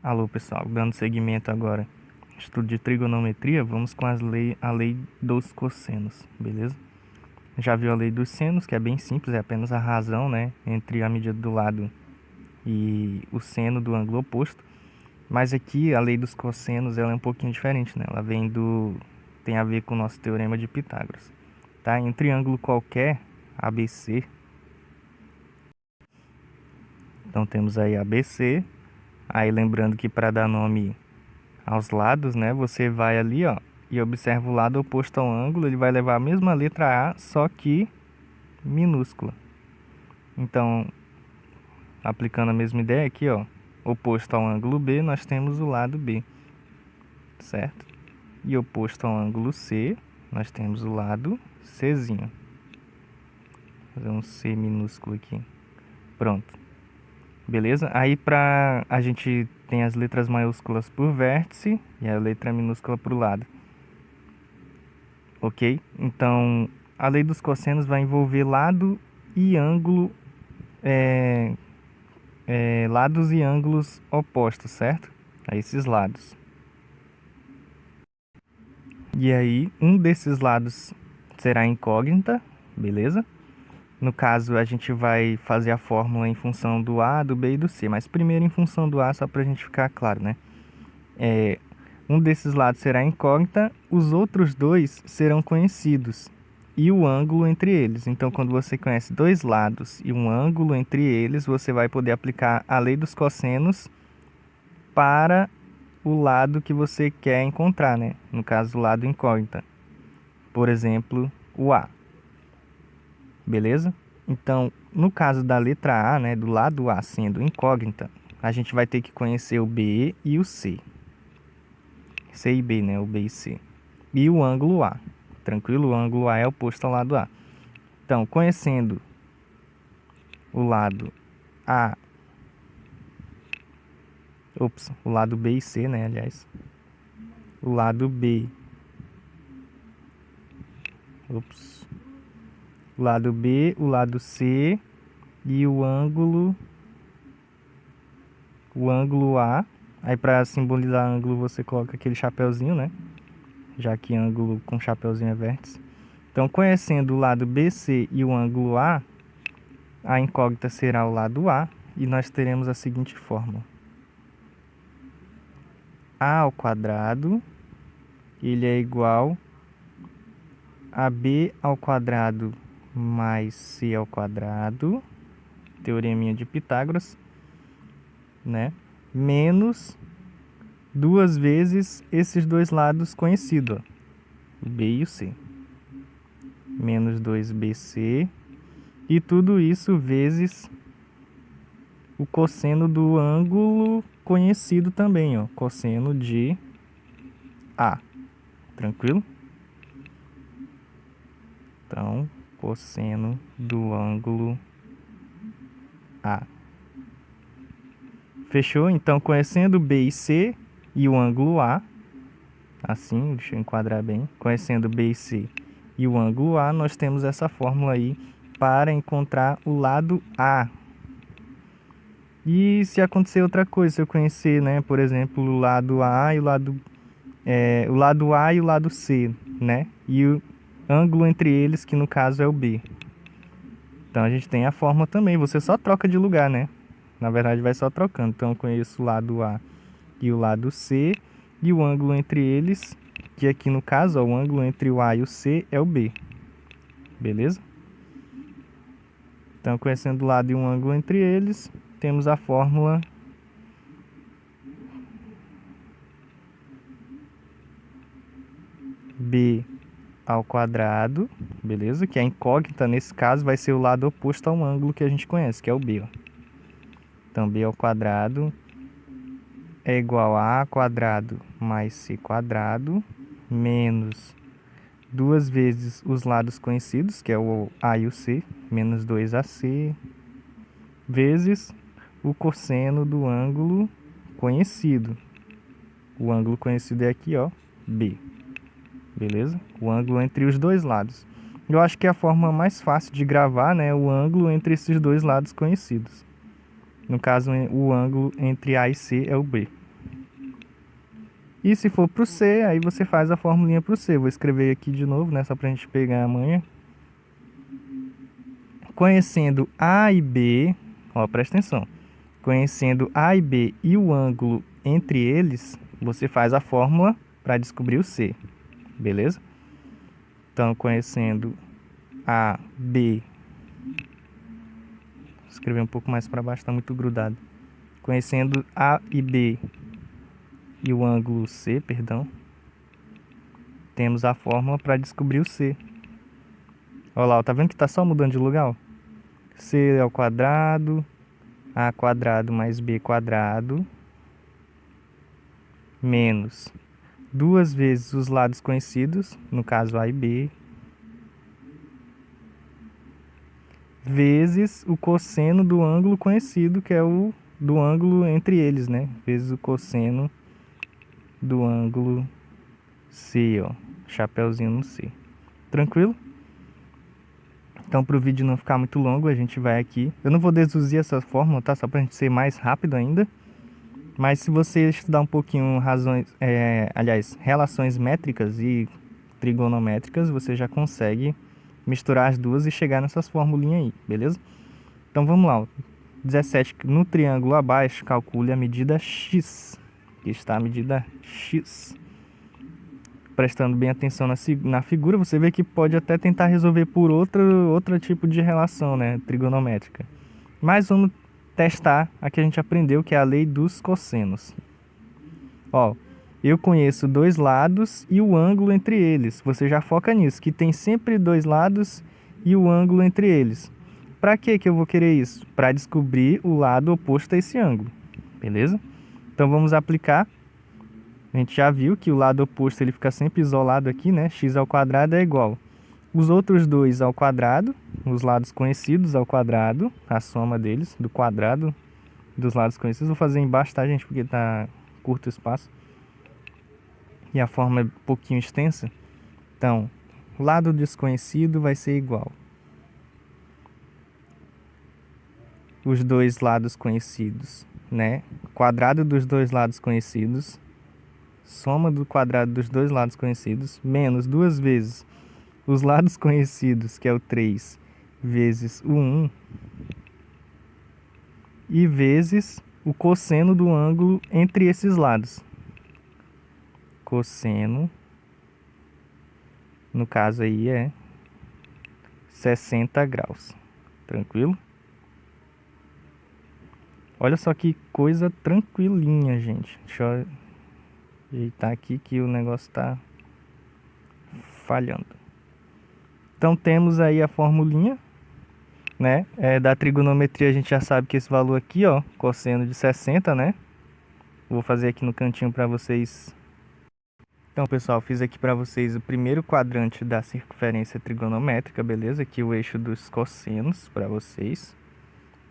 Alô pessoal, dando seguimento agora ao estudo de trigonometria, vamos com a lei dos cossenos, beleza? Já viu a lei dos senos, que é bem simples, é apenas a razão, né, entre a medida do lado e o seno do ângulo oposto. Mas aqui a lei dos cossenos ela é um pouquinho diferente, né? Ela tem a ver com o nosso teorema de Pitágoras, tá? Em um triângulo qualquer, ABC, então temos aí ABC, aí lembrando que para dar nome aos lados, né? Você vai ali, ó, e observa o lado oposto ao ângulo, ele vai levar a mesma letra A, só que minúscula. Então, aplicando a mesma ideia aqui, ó, oposto ao ângulo B, nós temos o lado B, certo? E oposto ao ângulo C, nós temos o lado Czinho. Vou fazer um C minúsculo aqui. Pronto. Beleza? Aí a gente tem as letras maiúsculas por vértice e a letra minúscula para o lado. Ok? Então, a lei dos cossenos vai envolver lado e ângulo, lados e ângulos opostos, certo? A esses lados. E aí, um desses lados será incógnita, beleza? No caso, a gente vai fazer a fórmula em função do A, do B e do C, mas primeiro em função do A, só para a gente ficar claro, né? Um desses lados será incógnita, os outros dois serão conhecidos e o ângulo entre eles. Então, quando você conhece dois lados e um ângulo entre eles, você vai poder aplicar a lei dos cossenos para o lado que você quer encontrar, né? No caso, o lado incógnita. Por exemplo, o A. Beleza? Então, no caso da letra A, né, do lado A sendo incógnita, a gente vai ter que conhecer o B e o C. C e B, né? O B e C. E o ângulo A. Tranquilo? O ângulo A é oposto ao lado A. Então, conhecendo o lado A, o lado B e C, né? Aliás, o lado B, o lado B, o lado C e o ângulo A. Aí, para simbolizar ângulo, você coloca aquele chapeuzinho, né? Já que ângulo com chapeuzinho é vértice. Então, conhecendo o lado BC e o ângulo A incógnita será o lado A e nós teremos a seguinte fórmula. A ao quadrado, ele é igual a B ao quadrado mais C ao quadrado, teoreminha de Pitágoras, né? Menos duas vezes esses dois lados conhecidos, ó, o B e o C. Menos 2BC. E tudo isso vezes o cosseno do ângulo conhecido também, ó, cosseno de A. Tranquilo? Então, cosseno do ângulo A. Fechou? Então, conhecendo B e C e o ângulo A, assim, deixa eu enquadrar bem, conhecendo B e C e o ângulo A, nós temos essa fórmula aí para encontrar o lado A. E se acontecer outra coisa, se eu conhecer, né, por exemplo, o lado A e o lado A e o lado C, né, e o ângulo entre eles, que no caso é o B. Então a gente tem a fórmula também, você só troca de lugar, né? Na verdade vai só trocando. Então eu conheço o lado A e o lado C e o ângulo entre eles, que aqui no caso, ó, o ângulo entre o A e o C é o B. Beleza? Então conhecendo o lado e um ângulo entre eles, temos a fórmula B ao quadrado, beleza? Que a incógnita nesse caso vai ser o lado oposto a um ângulo que a gente conhece, que é o B, ó. Então B ao quadrado é igual a quadrado mais C quadrado menos duas vezes os lados conhecidos, que é o A e o C, menos 2AC, vezes o cosseno do ângulo conhecido. O ângulo conhecido é aqui, ó, B. Beleza? O ângulo entre os dois lados. Eu acho que a forma mais fácil de gravar, né, é o ângulo entre esses dois lados conhecidos. No caso, o ângulo entre A e C é o B. E se for para o C, aí você faz a formulinha para o C. Vou escrever aqui de novo, né, só para a gente pegar a manha. Conhecendo A e B, ó, presta atenção. Conhecendo A e B e o ângulo entre eles, você faz a fórmula para descobrir o C, beleza? Então, conhecendo A, B, vou escrever um pouco mais para baixo, está muito grudado. Conhecendo A e B e o ângulo C, perdão, temos a fórmula para descobrir o C. Olha lá, tá vendo que tá só mudando de lugar? Ó? C ao quadrado, A quadrado mais B quadrado, menos duas vezes os lados conhecidos, no caso A e B, vezes o cosseno do ângulo conhecido, que é o do ângulo entre eles, né? Vezes o cosseno do ângulo C, ó. Chapeuzinho no C. Tranquilo? Então, para o vídeo não ficar muito longo, a gente vai aqui. Eu não vou deduzir essa fórmula, tá? Só para a gente ser mais rápido ainda. Mas se você estudar um pouquinho relações métricas e trigonométricas, você já consegue misturar as duas e chegar nessas formulinhas aí, beleza? Então vamos lá. 17 no triângulo abaixo, calcule a medida x. Aqui está a medida x. Prestando bem atenção na figura, você vê que pode até tentar resolver por outro tipo de relação, né, trigonométrica. Mas vamos testar a que a gente aprendeu, que é a lei dos cossenos. Ó, eu conheço dois lados e o ângulo entre eles. Você já foca nisso, que tem sempre dois lados e o ângulo entre eles. Para que eu vou querer isso? Para descobrir o lado oposto a esse ângulo, beleza? Então vamos aplicar. A gente já viu que o lado oposto ele fica sempre isolado aqui, né? X ao quadrado é igual os outros dois ao quadrado, os lados conhecidos ao quadrado, a soma deles, do quadrado dos lados conhecidos. Vou fazer embaixo, tá, gente? Porque tá curto o espaço. E a forma é um pouquinho extensa. Então, lado desconhecido vai ser igual os dois lados conhecidos, né? Quadrado dos dois lados conhecidos, soma do quadrado dos dois lados conhecidos, menos duas vezes os lados conhecidos, que é o 3, vezes o 1, e vezes o cosseno do ângulo entre esses lados. Cosseno, no caso aí é 60 graus. Tranquilo? Olha só que coisa tranquilinha, gente. Deixa eu ajeitar aqui que o negócio tá falhando. Então temos aí a formulinha, né? Da trigonometria a gente já sabe que esse valor aqui, ó, cosseno de 60, né? Vou fazer aqui no cantinho para vocês. Então, pessoal, fiz aqui para vocês o primeiro quadrante da circunferência trigonométrica, beleza? Aqui o eixo dos cossenos para vocês,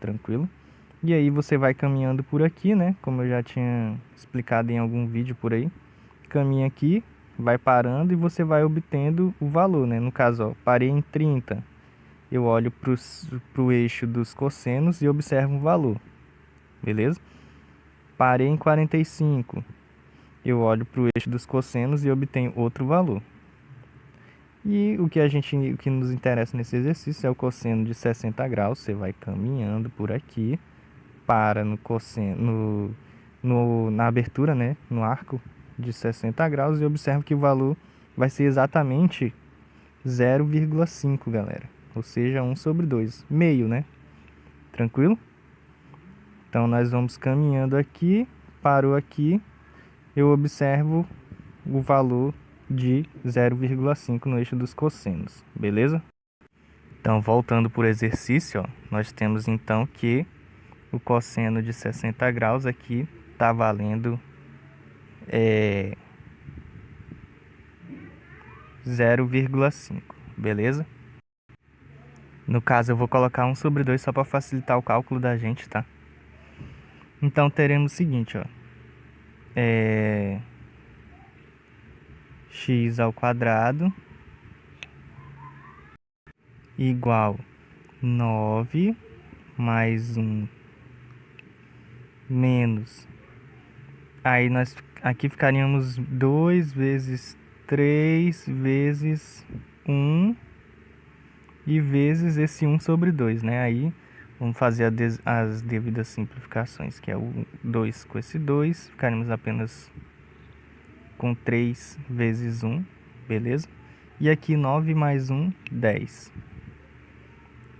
tranquilo? E aí você vai caminhando por aqui, né? Como eu já tinha explicado em algum vídeo por aí. Caminha aqui, vai parando e você vai obtendo o valor, né? No caso, ó, parei em 30. Eu olho para o eixo dos cossenos e observo o valor, beleza? Parei em 45. Eu olho para o eixo dos cossenos e obtenho outro valor. E o que nos interessa nesse exercício é o cosseno de 60 graus. Você vai caminhando por aqui, para no cosseno, na abertura, né, no arco de 60 graus e observa que o valor vai ser exatamente 0,5, galera. Ou seja, 1 sobre 2, meio, né? Tranquilo? Então nós vamos caminhando aqui, parou aqui, eu observo o valor de 0,5 no eixo dos cossenos, beleza? Então, voltando por exercício, ó, nós temos então que o cosseno de 60 graus aqui está valendo 0,5, beleza? No caso, eu vou colocar 1 sobre 2 só para facilitar o cálculo da gente, tá? Então, teremos o seguinte, ó. X ao quadrado igual 9 mais 1 menos. Aí nós aqui ficaríamos 2 vezes 3 vezes 1 e vezes esse 1 sobre 2, né? Aí vamos fazer as devidas simplificações, que é o 2 com esse 2, ficaremos apenas com 3 vezes 1, beleza? E aqui 9 mais 1, 10.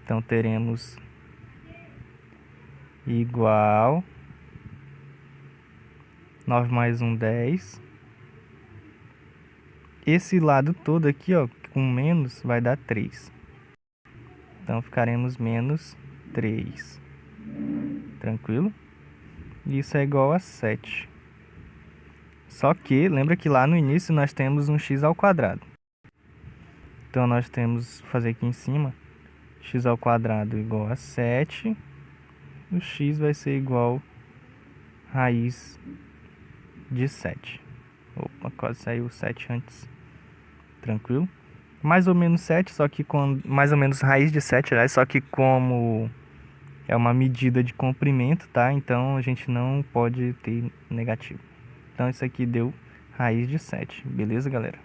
Então teremos igual 9 mais 1, 10. Esse lado todo aqui, ó, com menos, vai dar 3. Então ficaremos menos 3. Tranquilo? Isso é igual a 7. Só que, lembra que lá no início nós temos um x ao quadrado. Então nós temos, fazer aqui em cima, x ao quadrado igual a 7. O x vai ser igual a raiz de 7. Opa, quase saiu 7 antes. Tranquilo? Mais ou menos 7, só que com mais ou menos raiz de 7, aliás, só que como é uma medida de comprimento, tá? Então a gente não pode ter negativo. Então isso aqui deu raiz de 7, beleza, galera?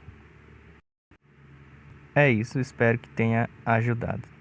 É isso, espero que tenha ajudado.